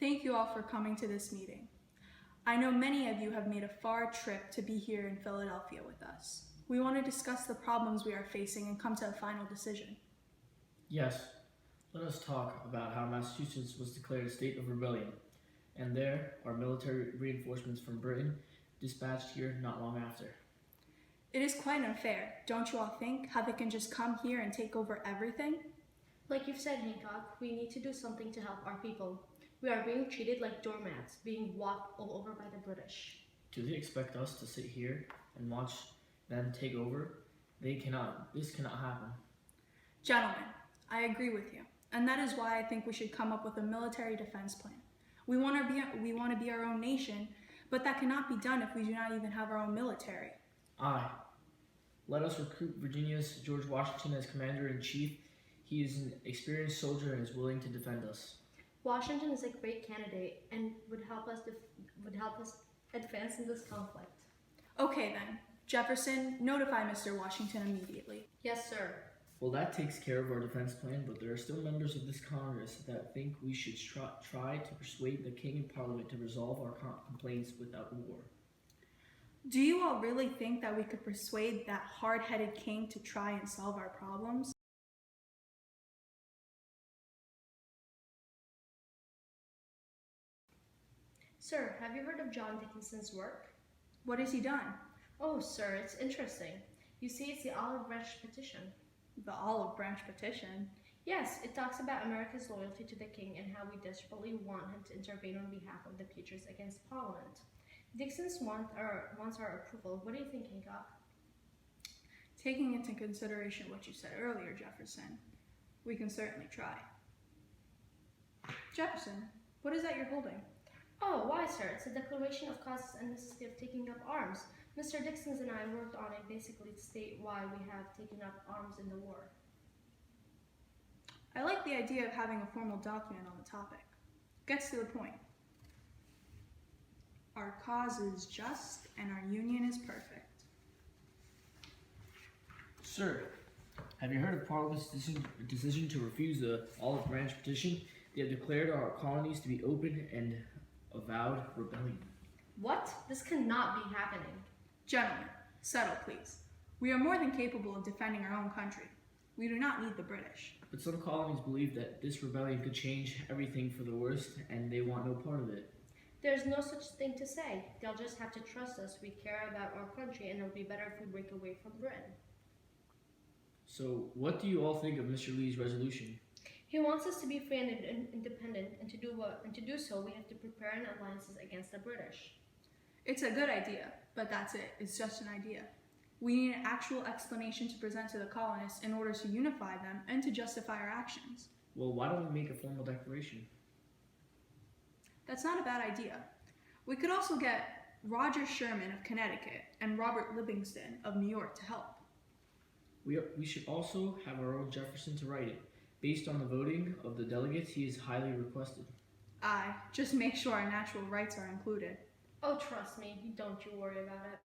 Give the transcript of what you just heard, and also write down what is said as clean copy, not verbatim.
Thank you all for coming to this meeting. I know many of you have made a far trip to be here in Philadelphia with us. We want to discuss the problems we are facing and come to a final decision. Yes, let us talk about how Massachusetts was declared a state of rebellion, and there are military reinforcements from Britain dispatched here not long after. It is quite unfair, don't you all think, how they can just come here and take over everything? Like you've said, Hancock, we need to do something to help our people. We are being treated like doormats, being walked all over by the British. Do they expect us to sit here and watch them take over? This cannot happen. Gentlemen, I agree with you, and that is why I think we should come up with a military defense plan. We want to be our own nation, but that cannot be done if we do not even have our own military. Aye. Let us recruit Virginia's George Washington as commander-in-chief. He is an experienced soldier and is willing to defend us. Washington is a great candidate and would help us advance in this conflict. Okay then, Jefferson, notify Mr. Washington immediately. Yes, sir. Well, that takes care of our defense plan, but there are still members of this Congress that think we should try to persuade the King and Parliament to resolve our complaints without war. Do you all really think that we could persuade that hard-headed king to try and solve our problems? Sir, have you heard of John Dickinson's work? What has he done? Oh, sir, it's interesting. You see, it's the Olive Branch Petition. The Olive Branch Petition? Yes, it talks about America's loyalty to the king and how we desperately want him to intervene on behalf of the futures against Parliament. Dixon wants our approval. What do you think, Hancock? Taking into consideration what you said earlier, Jefferson, we can certainly try. Jefferson, what is that you're holding? Oh, why, sir? It's a declaration of causes and necessity of taking up arms. Mr. Dixon and I worked on it basically to state why we have taken up arms in the war. I like the idea of having a formal document on the topic. Gets to the point. Our cause is just and our union is perfect. Sir, have you heard of Parliament's decision to refuse the Olive Branch Petition? They have declared our colonies to be open and avowed rebellion. What? This cannot be happening. Gentlemen, settle please. We are more than capable of defending our own country. We do not need the British. But some colonies believe that this rebellion could change everything for the worst, and they want no part of it. There's no such thing to say. They'll just have to trust us. We care about our country, and it'll be better if we break away from Britain. So, what do you all think of Mr. Lee's resolution? He wants us to be free and independent, and to do so, we have to prepare an alliances against the British. It's a good idea, but that's it. It's just an idea. We need an actual explanation to present to the colonists in order to unify them and to justify our actions. Well, why don't we make a formal declaration? That's not a bad idea. We could also get Roger Sherman of Connecticut and Robert Livingston of New York to help. We should also have our own Jefferson to write it. Based on the voting of the delegates, he is highly requested. Aye, just make sure our natural rights are included. Oh, trust me, don't you worry about it.